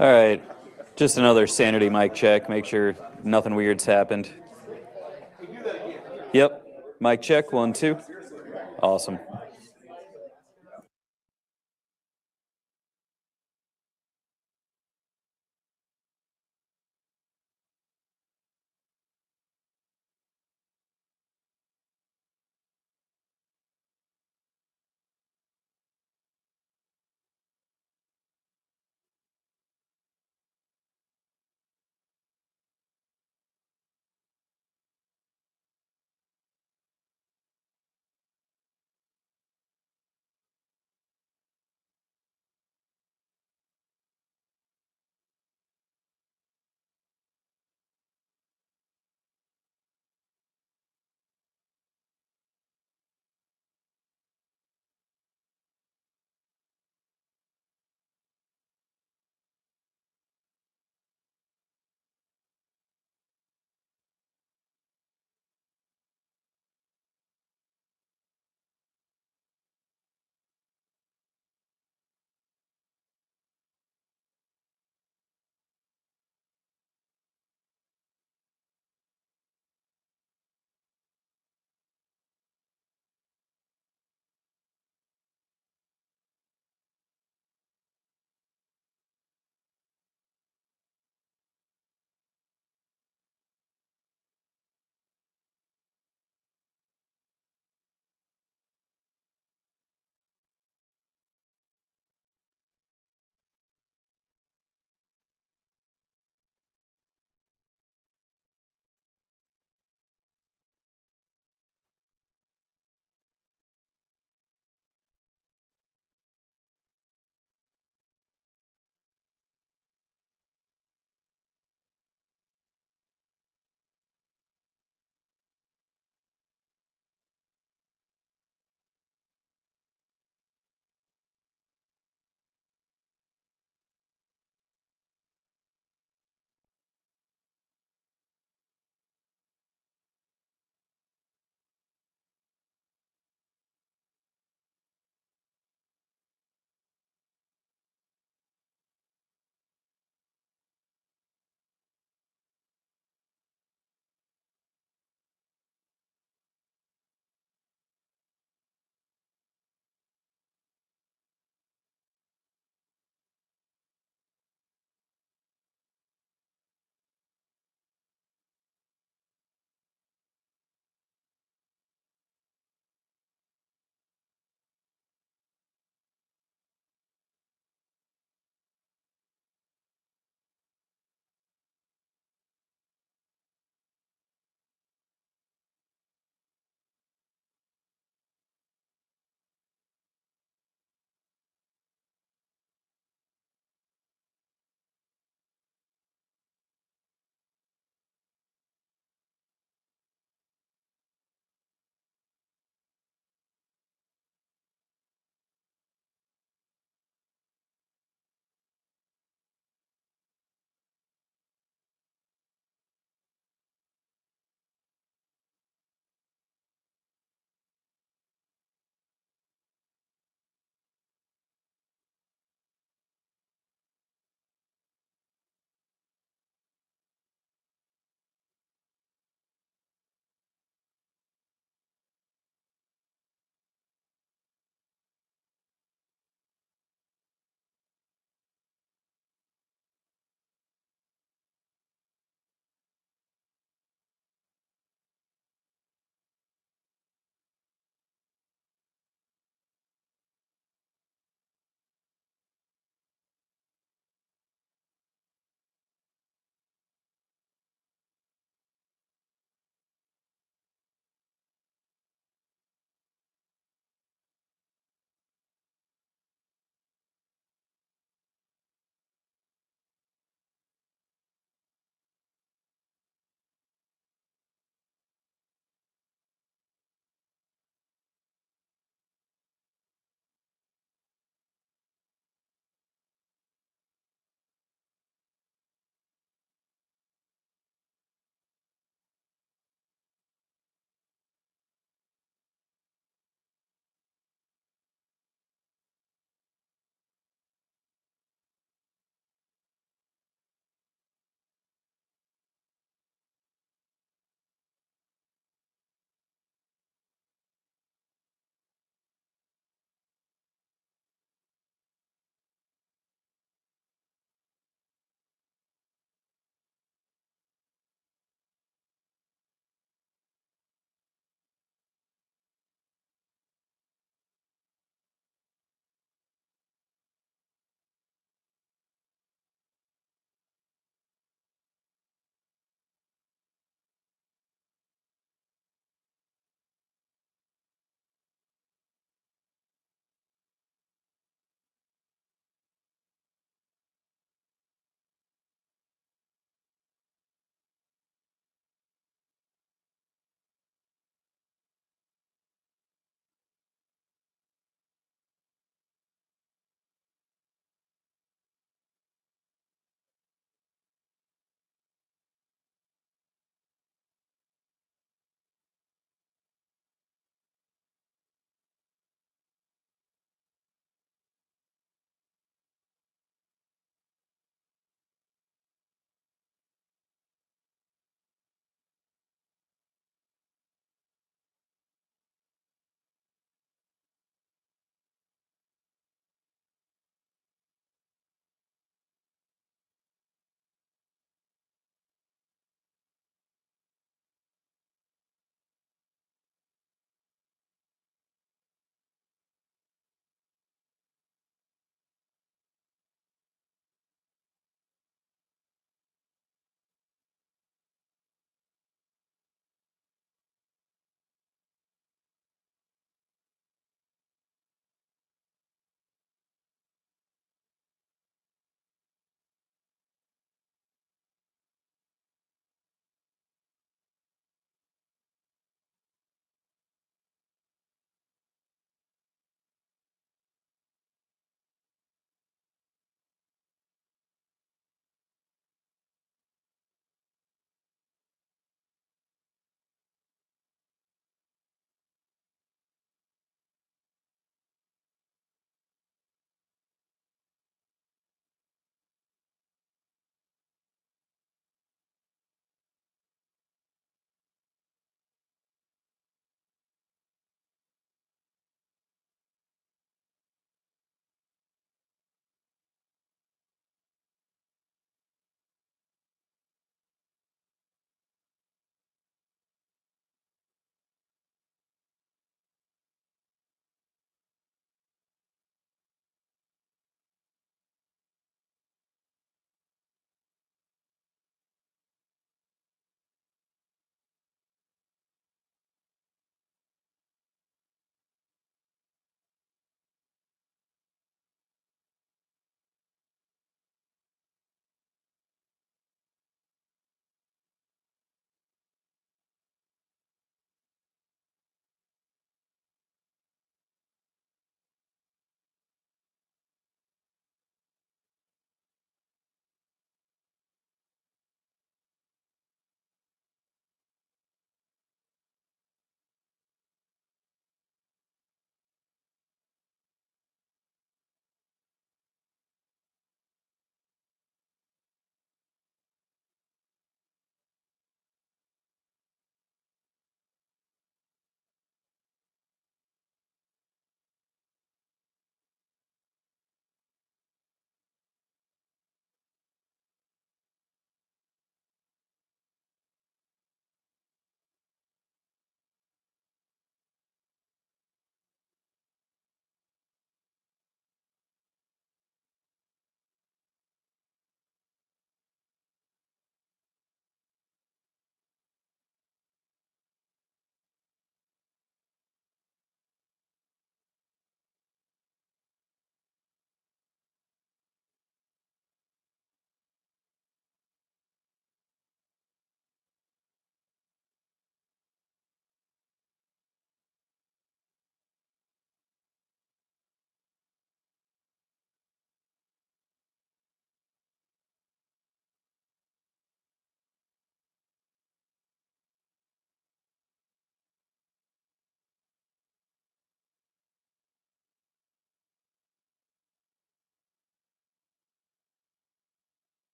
All right. Just another sanity mic check. Make sure nothing weird's happened. Yep. Mic check. 1, 2. Awesome.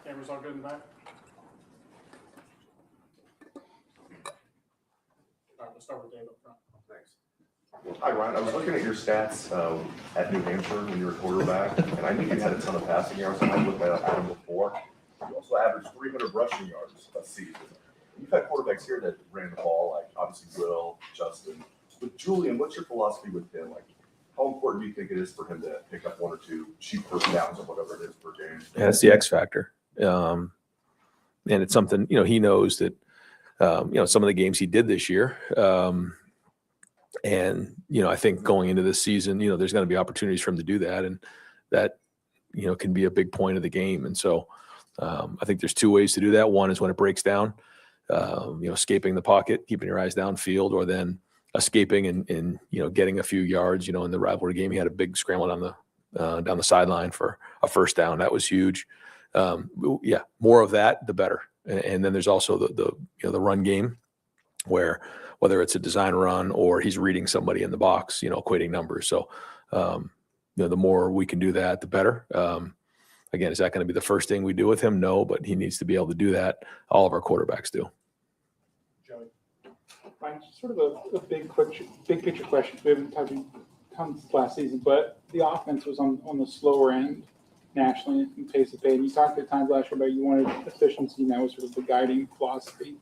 Cameras all good in the back? All right, let's start with Dave up front. Thanks. Hi, Ryan. I was looking at your stats at New Hampshire when you were quarterback, and I knew you had a ton of passing yards, and I looked at them before. You also averaged 300 rushing yards a season. You've had quarterbacks here that ran the ball, like obviously Will, Justin. With Julian, what's your philosophy with him? Like, how important do you think it is for him to pick up one or two cheap first downs or whatever it is per game? Yeah, that's the X factor. And it's something, he knows that, some of the games he did this year. And I think going into this season, there's going to be opportunities for him to do that. And that, can be a big point of the game. And so I think there's two ways to do that. One is when it breaks down, escaping the pocket, keeping your eyes downfield, or then escaping and getting a few yards. In the rivalry game, he had a big scramble down the sideline for a first down. That was huge. More of that, the better. And then there's also the run game, where whether it's a design run or he's reading somebody in the box, equating numbers. So, the more we can do that, the better. Again, is that going to be the first thing we do with him? No, but he needs to be able to do that. All of our quarterbacks do. Joey. Ryan, just sort of a big picture question. We haven't touched tons last season, but the offense was on the slower end nationally in pace of play. And you talked at times last year about you wanted efficiency, and that was sort of the guiding philosophy.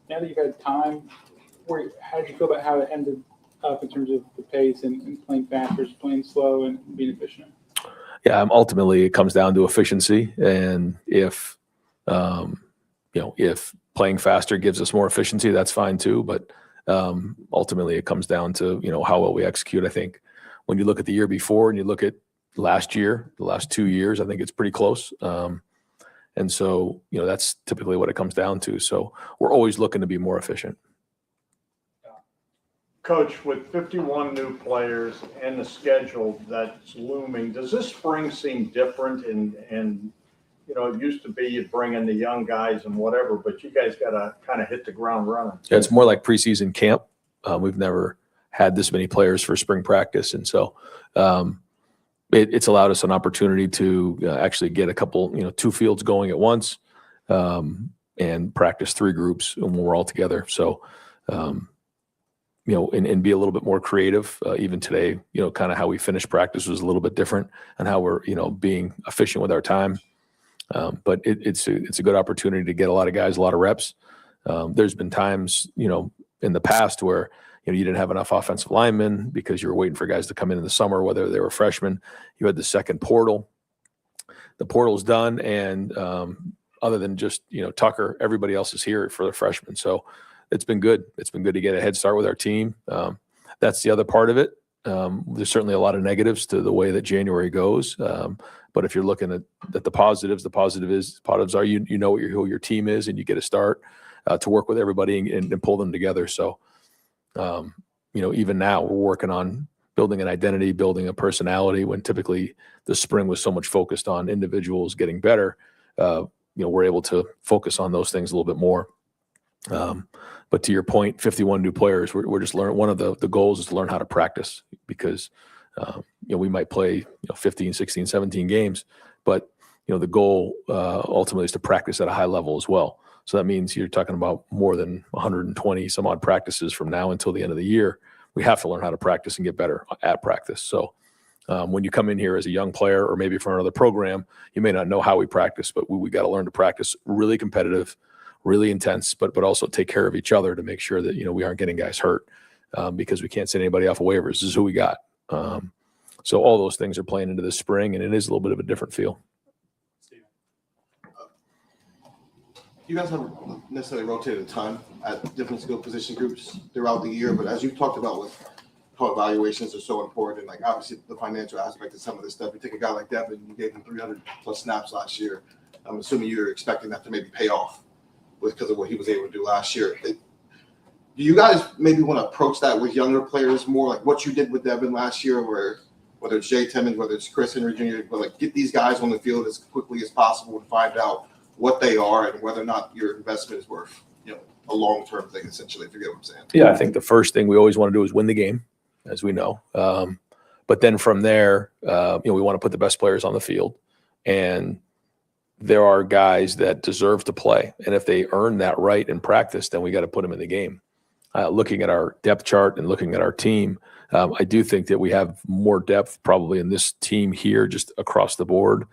Now that you've had time, how did you feel about how it ended up in terms of the pace and playing fast versus playing slow and being efficient? Yeah, ultimately it comes down to efficiency, and if playing faster gives us more efficiency, that's fine too. But ultimately, it comes down to how well we execute. I think when you look at the year before and you look at last year, the last 2 years, I think it's pretty close. And so that's typically what it comes down to. So we're always looking to be more efficient. Coach, with 51 new players and the schedule that's looming, does this spring seem different? And it used to be you'd bring in the young guys and whatever, but you guys got to kind of hit the ground running. Yeah, it's more like preseason camp. We've never had this many players for spring practice. And so it's allowed us an opportunity to actually get a couple, 2 fields going at once and practice 3 groups when we're all together. So, and be a little bit more creative. Even today, kind of how we finished practice was a little bit different, and how we're, being efficient with our time. But it's a good opportunity to get a lot of guys, a lot of reps. There's been times, in the past where, you didn't have enough offensive linemen because you were waiting for guys to come in the summer, whether they were freshmen. You had the second portal. The portal's done, and other than just, Tucker, everybody else is here for the freshmen. So it's been good. It's been good to get a head start with our team. That's the other part of it. There's certainly a lot of negatives to the way that January goes. But if you're looking at the positives are you know who your team is, and you get a start to work with everybody and pull them together. So, even now we're working on building an identity, building a personality, when typically the spring was so much focused on individuals getting better. We're able to focus on those things a little bit more. But to your point, 51 new players, we're just learning. One of the goals is to learn how to practice, because, we might play 15, 16, 17 games, but, the goal ultimately is to practice at a high level as well. So that means you're talking about more than 120 some odd practices from now until the end of the year. We have to learn how to practice and get better at practice. So when you come in here as a young player, or maybe from another program, you may not know how we practice, but we got to learn to practice really competitive, really intense, but also take care of each other to make sure that, we aren't getting guys hurt, because we can't send anybody off of waivers. This is who we got. So all those things are playing into this spring, and it is a little bit of a different feel. You guys haven't necessarily rotated a ton at different skill position groups throughout the year, but as you talked about with how evaluations are so important, like obviously the financial aspect of some of this stuff, you take a guy like Devin, you gave him 300 plus snaps last year. I'm assuming you're expecting that to maybe pay off because of what he was able to do last year. Do you guys maybe want to approach that with younger players more, like what you did with Devin last year, where whether it's Jay Timmons, whether it's Chris Henry Jr., but like get these guys on the field as quickly as possible and find out what they are and whether or not your investment is worth, a long-term thing, essentially, if you get what I'm saying. Yeah, I think the first thing we always want to do is win the game, as we know. But then from there, we want to put the best players on the field. And, there are guys that deserve to play. And if they earn that right in practice, then we got to put them in the game. Looking at our depth chart and looking at our team, I do think that we have more depth probably in this team here just across the board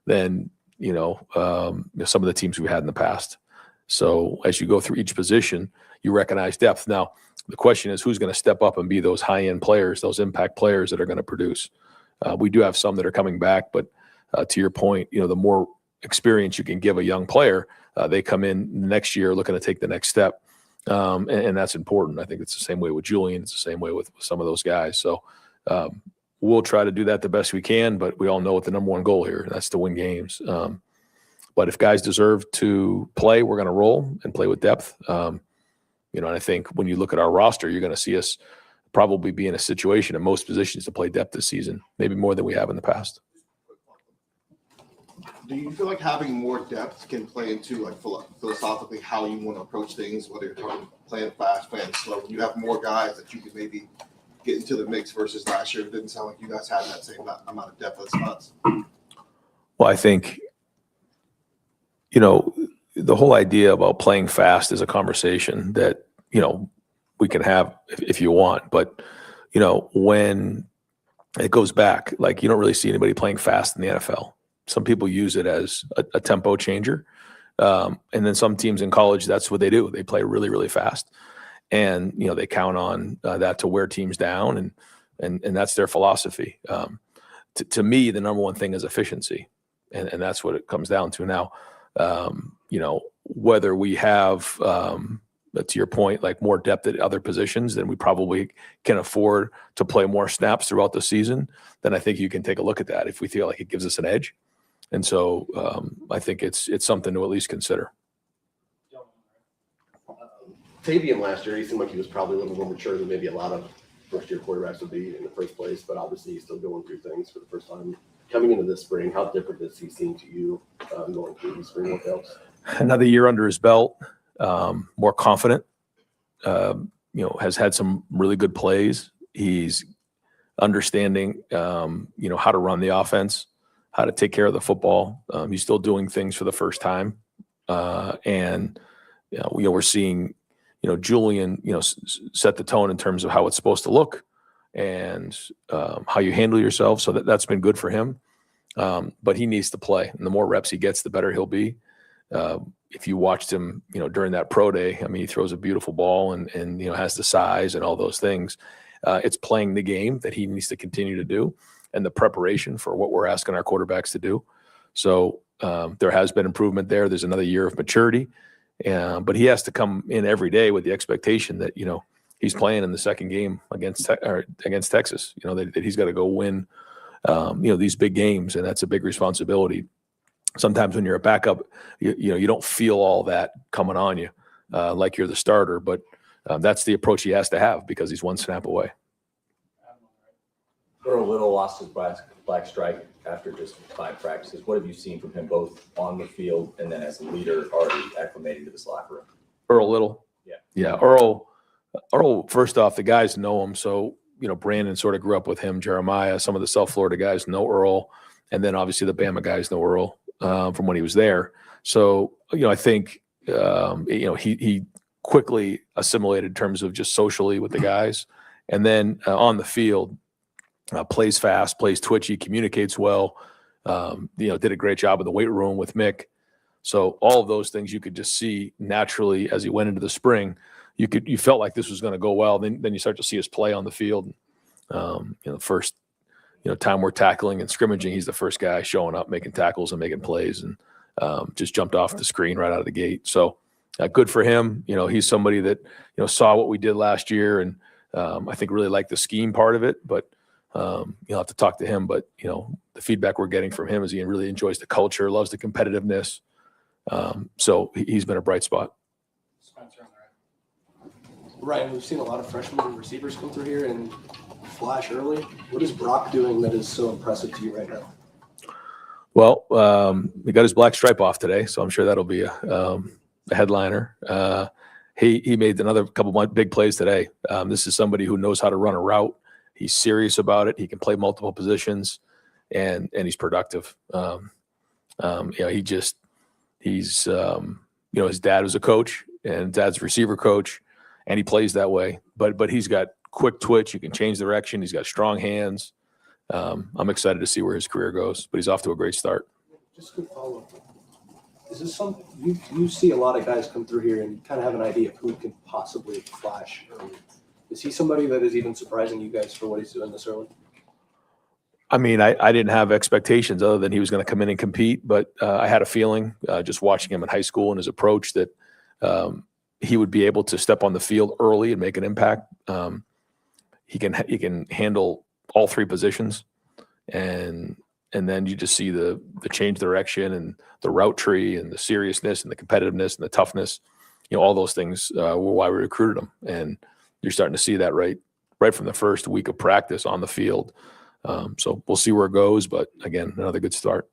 than, some of the teams we've had in the past. So as you go through each position, you recognize depth. Now, the question is who's going to step up and be those high-end players, those impact players that are going to produce. We do have some that are coming back, but to your point, the more experience you can give a young player, they come in next year looking to take the next step. And that's important. I think it's the same way with Julian. It's the same way with some of those guys. So we'll try to do that the best we can, but we all know what the number one goal here, and that's to win games. But if guys deserve to play, we're going to roll and play with depth. And I think when you look at our roster, you're going to see us probably be in a situation in most positions to play depth this season, maybe more than we have in the past. Do you feel like having more depth can play into like philosophically how you want to approach things, whether you're talking playing fast, playing slow? When you have more guys that you can maybe get into the mix versus last year, it didn't sound like you guys had that same amount of depth at spots. Well, I think, the whole idea about playing fast is a conversation that, we can have if you want. But, when it goes back, like you don't really see anybody playing fast in the NFL. Some people use it as a tempo changer. And then some teams in college, that's what they do. They play really, really fast. And, they count on that to wear teams down. And that's their philosophy. To me, the number one thing is efficiency. And that's what it comes down to now. Whether we have, to your point, like more depth at other positions, then we probably can afford to play more snaps throughout the season. Then I think you can take a look at that if we feel like it gives us an edge. And so I think it's something to at least consider. Tavian last year, he seemed like he was probably a little more mature than maybe a lot of first-year quarterbacks would be in the first place, but obviously he's still going through things for the first time. Coming into this spring, how different does he seem to you going through these spring workouts? Another year under his belt, more confident, has had some really good plays. He's understanding, how to run the offense, how to take care of the football. He's still doing things for the first time. And we're seeing, Julian, set the tone in terms of how it's supposed to look and how you handle yourself. So that's been good for him. But he needs to play. And the more reps he gets, the better he'll be. If you watched him, during that pro day, I mean, he throws a beautiful ball and has the size and all those things. It's playing the game that he needs to continue to do and the preparation for what we're asking our quarterbacks to do. So there has been improvement there. There's another year of maturity. But he has to come in every day with the expectation that, he's playing in the second game against Texas, that he's got to go win, these big games. And that's a big responsibility. Sometimes when you're a backup, you don't feel all that coming on you like you're the starter. But that's the approach he has to have because he's one snap away. Earl Little lost his black stripe after just 5 practices. What have you seen from him both on the field and then as a leader already acclimating to this locker room? Earl Little? Yeah. Earl, first off, the guys know him. So, Brandon sort of grew up with him. Jeremiah, some of the South Florida guys know Earl. And then obviously the Bama guys know Earl from when he was there. So, I think, he quickly assimilated in terms of just socially with the guys. And then on the field, plays fast, plays twitchy, communicates well, did a great job in the weight room with Mick. So all of those things you could just see naturally as he went into the spring. You felt like this was going to go well. Then you start to see his play on the field. First, time we're tackling and scrimmaging, he's the first guy showing up, making tackles and making plays, and just jumped off the screen right out of the gate. So good for him. He's somebody that saw what we did last year, and I think really liked the scheme part of it. But you'll have to talk to him. But the feedback we're getting from him is he really enjoys the culture, loves the competitiveness. So he's been a bright spot. Spencer on the right. Ryan, we've seen a lot of freshman receivers come through here and flash early. What is Brock doing that is so impressive to you right now? Well, he got his black stripe off today, so I'm sure that'll be a headliner. He made another couple of big plays today. This is somebody who knows how to run a route. He's serious about it. He can play multiple positions, and he's productive. He's his dad was a coach and dad's a receiver coach, and he plays that way. But he's got quick twitch. He can change direction. He's got strong hands. I'm excited to see where his career goes, but he's off to a great start. Just a quick follow-up. Is this something you see a lot of guys come through here and kind of have an idea of who can possibly flash early? Is he somebody that is even surprising you guys for what he's doing this early? I mean, I didn't have expectations other than he was going to come in and compete, but I had a feeling just watching him in high school and his approach that he would be able to step on the field early and make an impact. He can handle all three positions, and then you just see the change direction and the route tree and the seriousness and the competitiveness and the toughness. All those things were why we recruited him, and you're starting to see that right from the first week of practice on the field. So we'll see where it goes, but again, another good start.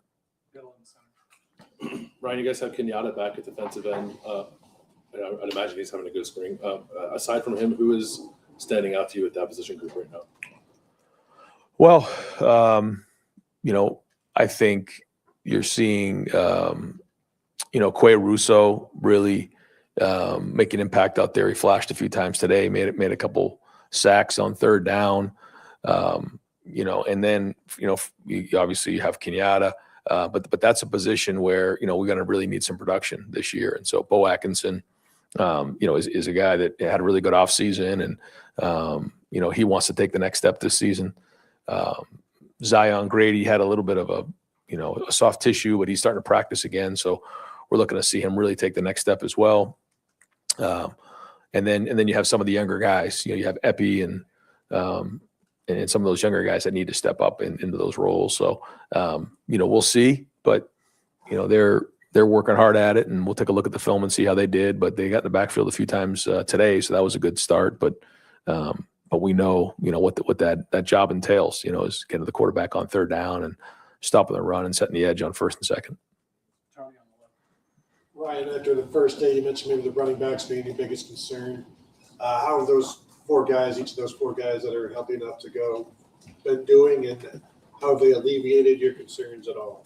Ryan, you guys have Kenyatta back at defensive end. I'd imagine he's having a good spring. Aside from him, who is standing out to you at that position group right now? Well, I think you're seeing, Quay Russo really make an impact out there. He flashed a few times today, made a couple sacks on third down. And then, you obviously have Kenyatta, but that's a position where, we're going to really need some production this year. And so Bo Atkinson, is a guy that had a really good offseason, and, he wants to take the next step this season. Zion Grady had a little bit of a soft tissue, but he's starting to practice again. So we're looking to see him really take the next step as well. And then you have some of the younger guys, you have Epi and some of those younger guys that need to step up into those roles. So, we'll see, but, they're working hard at it, and we'll take a look at the film and see how they did, but they got in the backfield a few times today. So that was a good start, but we know, what that job entails, is getting the quarterback on third down and stopping the run and setting the edge on first and second. Ryan, after the first day, you mentioned maybe the running backs being your biggest concern. How are those each of those four guys that are healthy enough to go, been doing, and how have they alleviated your concerns at all?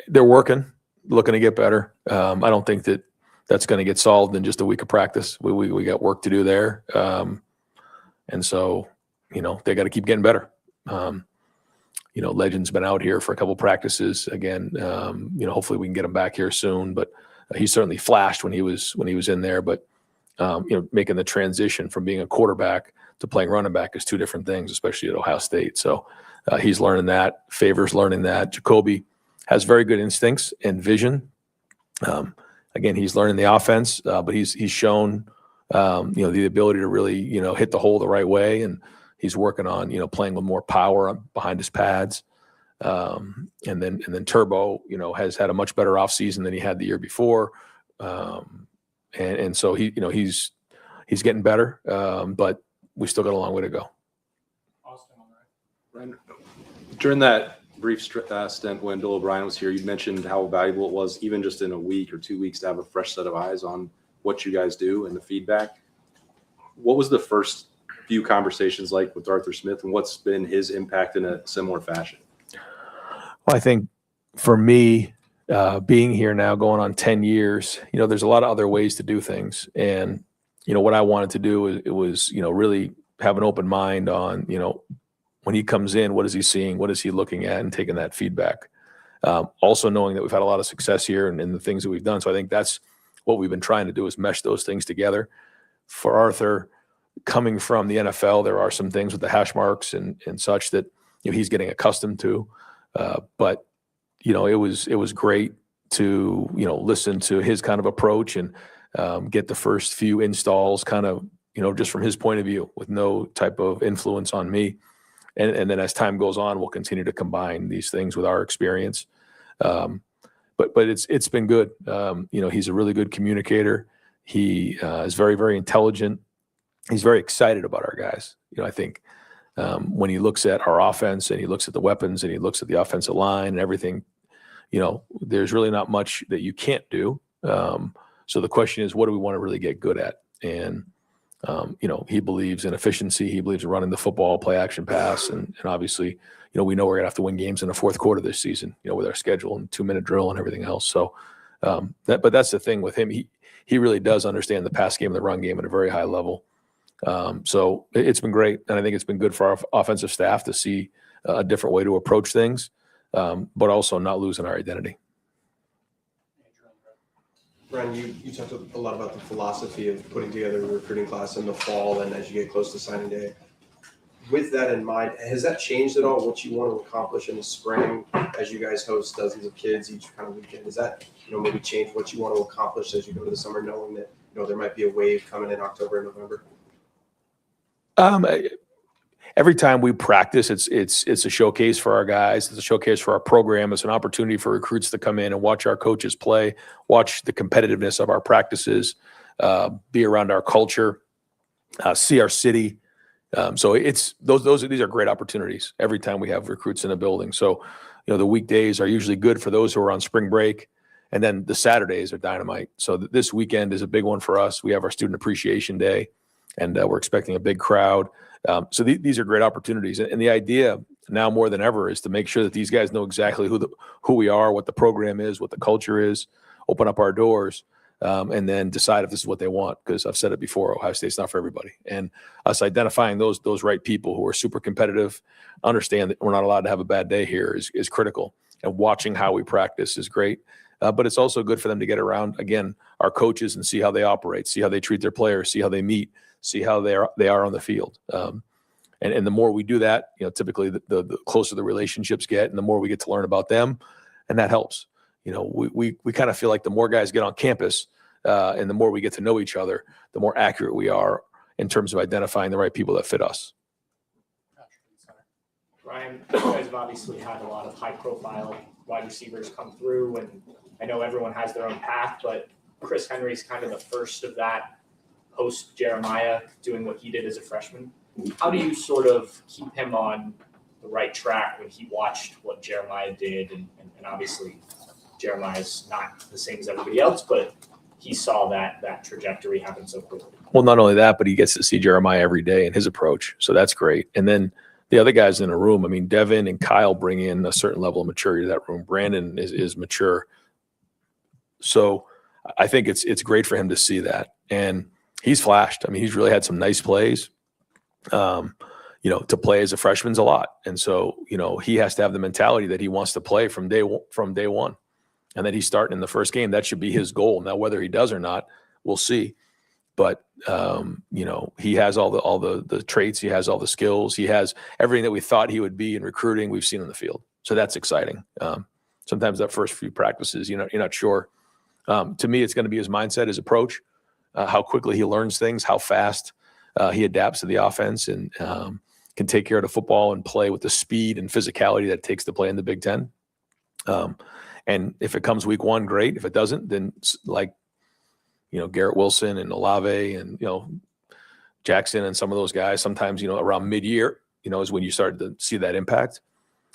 They're looking to get better. I don't think that's going to get solved in just a week of practice. We got work to do there. And so, they got to keep getting better. Legend's been out here for a couple practices again. Hopefully we can get him back here soon, but he certainly flashed when he was in there, but making the transition from being a quarterback to playing running back is two different things, especially at Ohio State. So he's learning that. Favors learning that. Jacoby has very good instincts and vision. Again, he's learning the offense, but he's shown the ability to really hit the hole the right way, and he's working on playing with more power behind his pads. And then Turbo has had a much better offseason than he had the year before. And so he's getting better, but we still got a long way to go. Austin, all right. Ryan, during that brief stint when Bill O'Brien was here, you mentioned how valuable it was, even just in a week or 2 weeks, to have a fresh set of eyes on what you guys do and the feedback. What was the first few conversations like with Arthur Smith, and what's been his impact in a similar fashion? Well, I think for me, being here now going on 10 years, there's a lot of other ways to do things. And, what I wanted to do was really have an open mind on, when he comes in, what is he seeing? What is he looking at? And taking that feedback. Also knowing that we've had a lot of success here and the things that we've done. So I think that's what we've been trying to do, is mesh those things together. For Arthur, coming from the NFL, there are some things with the hash marks and such that, he's getting accustomed to. But it was great to, listen to his kind of approach and get the first few installs kind of, just from his point of view with no type of influence on me. And then as time goes on, we'll continue to combine these things with our experience. But it's been good. He's a really good communicator. He is very, very intelligent. He's very excited about our guys. I think when he looks at our offense and he looks at the weapons and he looks at the offensive line and everything, there's really not much that you can't do. So the question is, what do we want to really get good at? And He believes in efficiency. He believes in running the football, play action pass. And obviously, we know we're going to have to win games in the fourth quarter this season, with our schedule and 2-minute drill and everything else. So, but that's the thing with him. He really does understand the pass game and the run game at a very high level. So it's been great. And I think it's been good for our offensive staff to see a different way to approach things, but also not losing our identity. Brian, you talked a lot about the philosophy of putting together a recruiting class in the fall and as you get close to signing day. With that in mind, has that changed at all what you want to accomplish in the spring as you guys host dozens of kids each kind of weekend? Does that, maybe change what you want to accomplish as you go to the summer, knowing that, there might be a wave coming in October and November? Every time we practice, it's a showcase for our guys. It's a showcase for our program. It's an opportunity for recruits to come in and watch our coaches play, watch the competitiveness of our practices, be around our culture, see our city. So it's these are great opportunities every time we have recruits in a building. So, the weekdays are usually good for those who are on spring break, and then the Saturdays are dynamite. So this weekend is a big one for us. We have our Student Appreciation Day, and we're expecting a big crowd. So these are great opportunities. And the idea now more than ever is to make sure that these guys know exactly who we are, what the program is, what the culture is, open up our doors, and then decide if this is what they want. Because I've said it before, Ohio State's not for everybody. And us identifying those right people who are super competitive, understand that we're not allowed to have a bad day here is critical. And watching how we practice is great. But it's also good for them to get around, again, our coaches and see how they operate, see how they treat their players, see how they meet, see how they are on the field. And the more we do that, typically the closer the relationships get and the more we get to learn about them, and that helps. We kind of feel like the more guys get on campus and the more we get to know each other, the more accurate we are in terms of identifying the right people that fit us. Ryan, you guys have obviously had a lot of high-profile wide receivers come through, and I know everyone has their own path, but Chris Henry's kind of the first of that post Jeremiah doing what he did as a freshman. How do you sort of keep him on the right track when he watched what Jeremiah did? And obviously Jeremiah's not the same as everybody else, but he saw that trajectory happen so quickly. Well, not only that, but he gets to see Jeremiah every day in his approach. So that's great. And then the other guys in the room, Devin and Kyle bring in a certain level of maturity to that room. Brandon is mature. So I think it's great for him to see that. And he's flashed. He's really had some nice plays. To play as a freshman's a lot. And so, he has to have the mentality that he wants to play from day one, and that he's starting in the first game. That should be his goal. Now, whether he does or not, we'll see. But, he has all the traits. He has all the skills. He has everything that we thought he would be in recruiting, we've seen on the field. So that's exciting. Sometimes that first few practices, you're not sure. To me, it's going to be his mindset, his approach, how quickly he learns things, how fast he adapts to the offense, and can take care of the football and play with the speed and physicality that it takes to play in the Big Ten. And if it comes week one, great. If it doesn't, then Garrett Wilson and Olave and, Jackson and some of those guys, sometimes, around mid-year, is when you start to see that impact.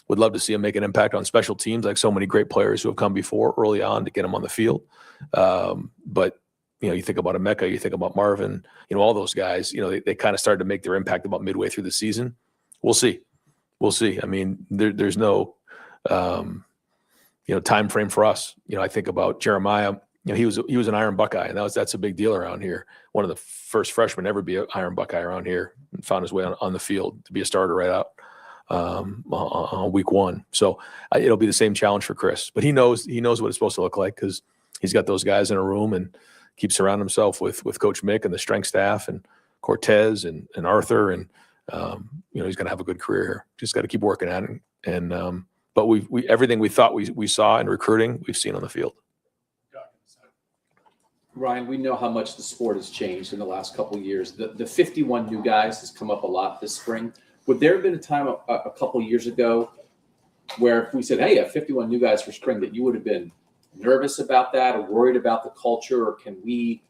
Would love to see him make an impact on special teams, like so many great players who have come before early on to get him on the field. But you think about Emeka, you think about Marvin, all those guys, they kind of started to make their impact about midway through the season. We'll see. There's no, time frame for us. I think about Jeremiah. He was an Iron Buckeye, and that's a big deal around here. One of the first freshmen ever be an Iron Buckeye around here, and found his way on the field to be a starter right out on week one. So it'll be the same challenge for Chris, but he knows what it's supposed to look like because he's got those guys in a room and keeps surrounding himself with Coach Mick and the strength staff and Cortez and Arthur, and he's going to have a good career here. Just got to keep working at it. And but we everything we thought we saw in recruiting, we've seen on the field. Ryan, we know how much the sport has changed in the last couple of years. The 51 new guys has come up a lot this spring. Would there have been a time a couple of years ago where if we said, hey, 51 new guys for spring, that you would have been nervous about that or worried about the culture, or can we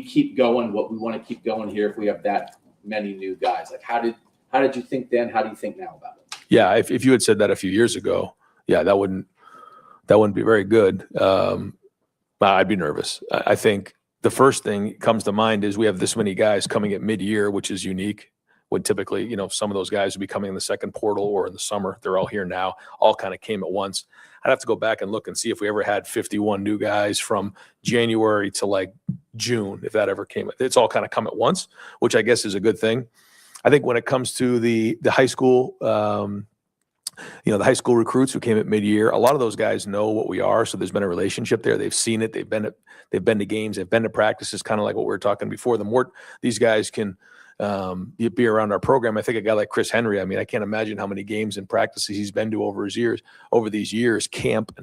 keep going what we want to keep going here if we have that many new guys? Like how did you think then? How do you think now about it? Yeah, if you had said that a few years ago, that wouldn't be very good. I'd be nervous. I think the first thing comes to mind is we have this many guys coming at mid-year, which is unique. When typically, some of those guys would be coming in the second portal or in the summer. They're all here now. All kind of came at once. I'd have to go back and look and see if we ever had 51 new guys from January to like June, if that ever came. It's all kind of come at once, which I guess is a good thing. I think when it comes to the high school, the high school recruits who came at mid-year, a lot of those guys know what we are. So there's been a relationship there. They've seen it. They've been to games. They've been to practices, kind of like what we were talking before. The more these guys can be around our program, I think a guy like Chris Henry, I mean, I can't imagine how many games and practices he's been to over these years, camp.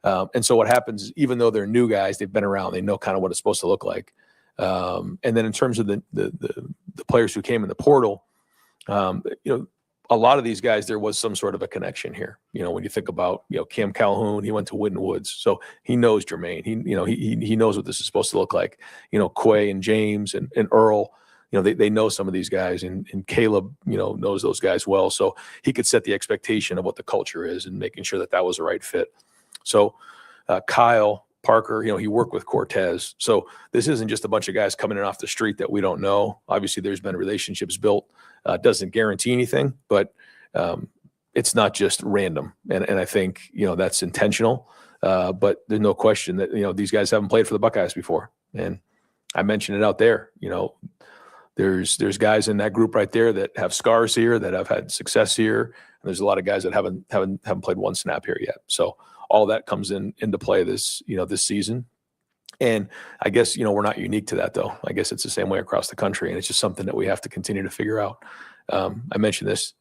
And so what happens is, even though they're new guys, they've been around, they know kind of what it's supposed to look like. And then in terms of the players who came in the portal, a lot of these guys, there was some sort of a connection here. When you think about, Cam Calhoun, he went to Winton Woods, so he knows Jermaine. He knows what this is supposed to look like. Quay and James and Earl, they know some of these guys, and Caleb, knows those guys well. So he could set the expectation of what the culture is and making sure that was the right fit. So Kyle Parker, he worked with Cortez. So this isn't just a bunch of guys coming in off the street that we don't know. Obviously, there's been relationships built. Doesn't guarantee anything, but it's not just random. And I think, that's intentional. But there's no question that, these guys haven't played for the Buckeyes before. And I mentioned it out there, there's guys in that group right there that have scars here, that have had success here. And there's a lot of guys that haven't played one snap here yet. So all that comes into play this season. And I guess, we're not unique to that, though. I guess it's the same way across the country, and it's just something that we have to continue to figure out. I mentioned this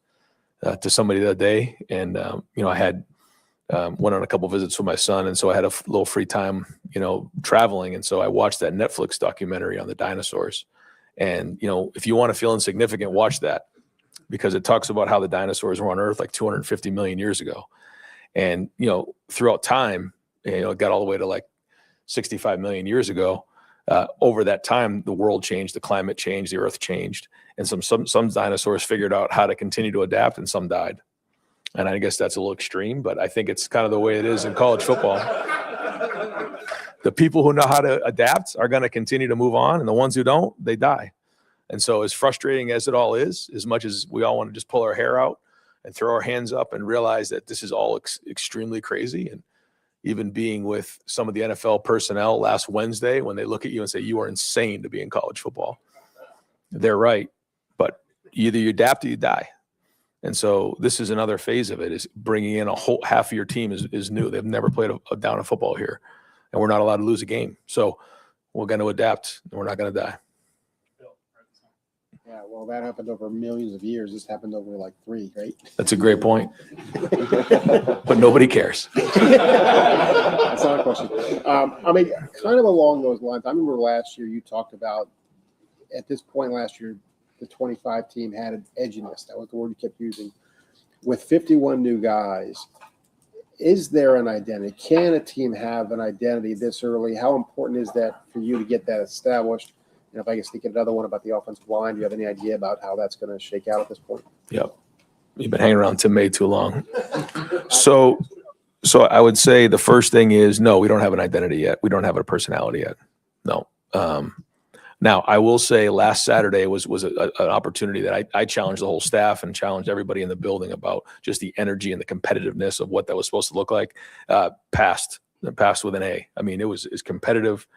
to somebody the other day, and, I had went on a couple visits with my son, and so I had a little free time, traveling. And so I watched that Netflix documentary on the dinosaurs. And, if you want to feel insignificant, watch that, because it talks about how the dinosaurs were on Earth like 250 million years ago. And, throughout time, it got all the way to like 65 million years ago. Over that time, the world changed, the climate changed, the Earth changed. And some dinosaurs figured out how to continue to adapt, and some died. And I guess that's a little extreme, but I think it's kind of the way it is in college football. The people who know how to adapt are going to continue to move on, and the ones who don't, they die. And so as frustrating as it all is, as much as we all want to just pull our hair out and throw our hands up and realize that this is all extremely crazy, and even being with some of the NFL personnel last Wednesday, when they look at you and say, you are insane to be in college football, they're right. But either you adapt or you die. And so this is another phase of it, is bringing in a whole half of your team is new. They've never played a down of football here, and we're not allowed to lose a game. So we're going to adapt, and we're not going to die. Yeah, well, that happened over millions of years. This happened over like 3, right? That's a great point. But nobody cares. That's not a question. Kind of along those lines, I remember last year you talked about, at this point last year, the 25 team had an edginess. That was the word you kept using. With 51 new guys, is there an identity? Can a team have an identity this early? How important is that for you to get that established? And if I can sneak in another one about the offensive line, do you have any idea about how that's going to shake out at this point? Yep. You've been hanging around Tim May too long. So I would say the first thing is, no, we don't have an identity yet. We don't have a personality yet. No. Now, I will say last Saturday was an opportunity that I challenged the whole staff and challenged everybody in the building about just the energy and the competitiveness of what that was supposed to look like. Passed with an A. I mean, it was as competitive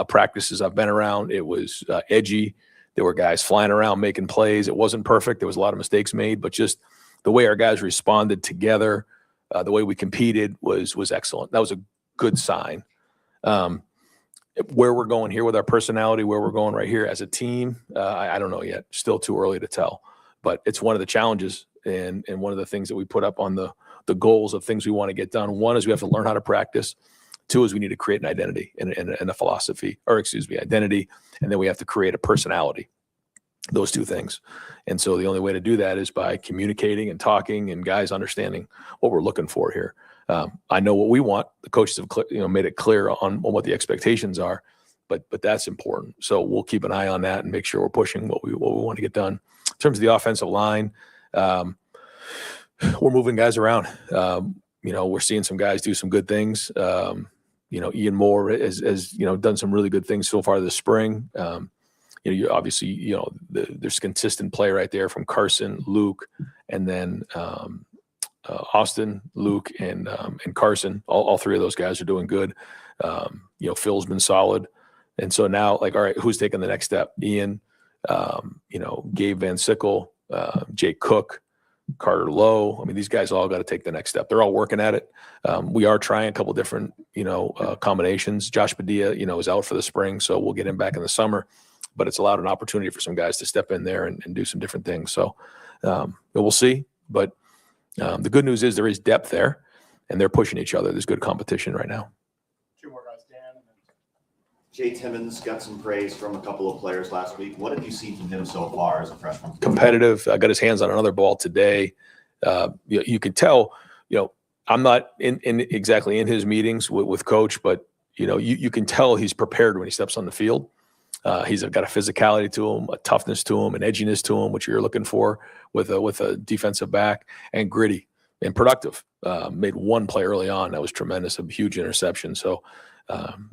practices I've been around. It was edgy. There were guys flying around making plays. It wasn't perfect. There was a lot of mistakes made, but just the way our guys responded together, the way we competed was excellent. That was a good sign. Where we're going here with our personality, where we're going right here as a team, I don't know yet. Still too early to tell. But it's one of the challenges and one of the things that we put up on the goals of things we want to get done. One is we have to learn how to practice. 2 is we need to create an identity and a philosophy, identity, and then we have to create a personality. Those 2 things. And so the only way to do that is by communicating and talking and guys understanding what we're looking for here. I know what we want. The coaches have made it clear on what the expectations are, but that's important. So we'll keep an eye on that and make sure we're pushing what we want to get done. In terms of the offensive line, we're moving guys around. We're seeing some guys do some good things. Ian Moore has done some really good things so far this spring. You obviously, there's consistent play right there from Carson, Luke, and then Austin, Luke, and Carson. All three of those guys are doing good. Phil's been solid. And so now, all right, who's taking the next step? Ian, Gabe Van Sickle, Jake Cook, Carter Lowe. I mean, these guys all got to take the next step. They're all working at it. We are trying a couple different, combinations. Josh Padilla, is out for the spring, so we'll get him back in the summer. But it's allowed an opportunity for some guys to step in there and do some different things. So we'll see. But the good news is there is depth there, and they're pushing each other. There's good competition right now. Two more guys, Dan. Jay Timmons got some praise from a couple of players last week. What have you seen from him so far as a freshman? Competitive. Got his hands on another ball today. You could tell, I'm not exactly in his meetings with coach, but you can tell he's prepared when he steps on the field. He's got a physicality to him, a toughness to him, an edginess to him, which you're looking for with a defensive back, and gritty and productive. Made one play early on that was tremendous, a huge interception. So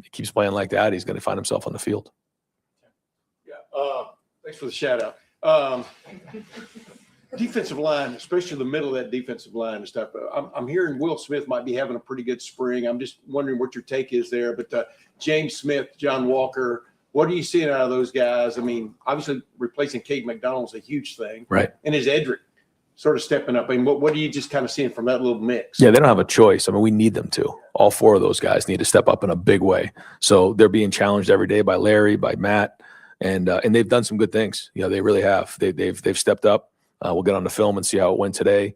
he keeps playing like that, he's going to find himself on the field. Yeah. Thanks for the shout out. Defensive line, especially the middle of that defensive line and stuff. I'm hearing Will Smith might be having a pretty good spring. I'm just wondering what your take is there. But James Smith, John Walker, what are you seeing out of those guys? I mean, obviously replacing Kate McDonald is a huge thing. Right. And is Edric sort of stepping up? I mean, what are you just kind of seeing from that little mix? Yeah, they don't have a choice. I mean, we need them to. All four of those guys need to step up in a big way. So they're being challenged every day by Larry, by Matt, and they've done some good things. They really have. They've stepped up. We'll get on the film and see how it went today.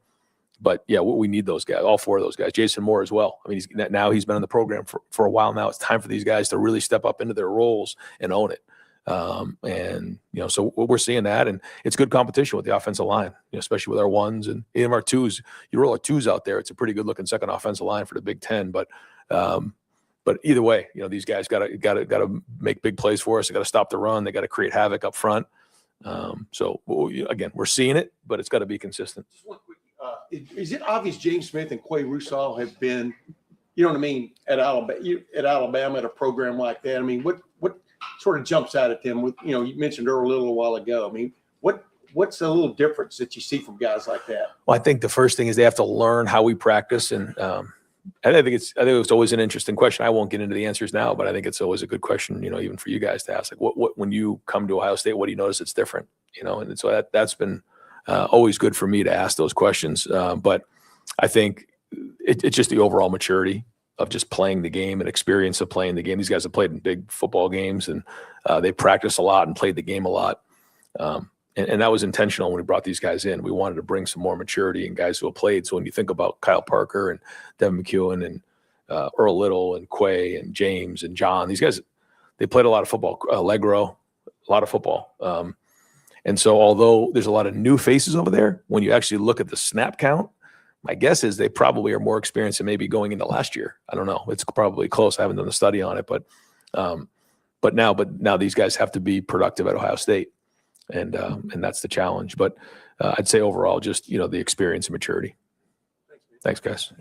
But yeah, we need those guys, all four of those guys. Jason Moore as well. I mean, he's been in the program for a while now. It's time for these guys to really step up into their roles and own it. So we're seeing that, and it's good competition with the offensive line, especially with our ones and even our twos. You roll our twos out there, it's a pretty good looking second offensive line for the Big Ten. But either way, these guys got to make big plays for us. They got to stop the run. They got to create havoc up front. Again, we're seeing it, but it's got to be consistent. Just one quick, is it obvious James Smith and Quay Rusal have been, at Alabama at a program like that? I mean, what sort of jumps out at them with, you mentioned Earl Little a while ago. I mean, what's a little difference that you see from guys like that? Well, I think the first thing is they have to learn how we practice. And I think it's always an interesting question. I won't get into the answers now, but I think it's always a good question, even for you guys to ask, like what when you come to Ohio State, what do you notice that's different? And so that's been always good for me to ask those questions. But I think it's just the overall maturity of just playing the game and experience of playing the game. These guys have played in big football games, and they practice a lot and played the game a lot. And that was intentional when we brought these guys in. We wanted to bring some more maturity and guys who have played. So when you think about Kyle Parker and Devin McEwen and Earl Little and Quay and James and John, these guys, they played a lot of football. Allegro, a lot of football. And so although there's a lot of new faces over there, when you actually look at the snap count, my guess is they probably are more experienced than maybe going into last year. I don't know. It's probably close. I haven't done a study on it, but now these guys have to be productive at Ohio State, and that's the challenge. But I'd say overall, just the experience and maturity. Thanks, guys.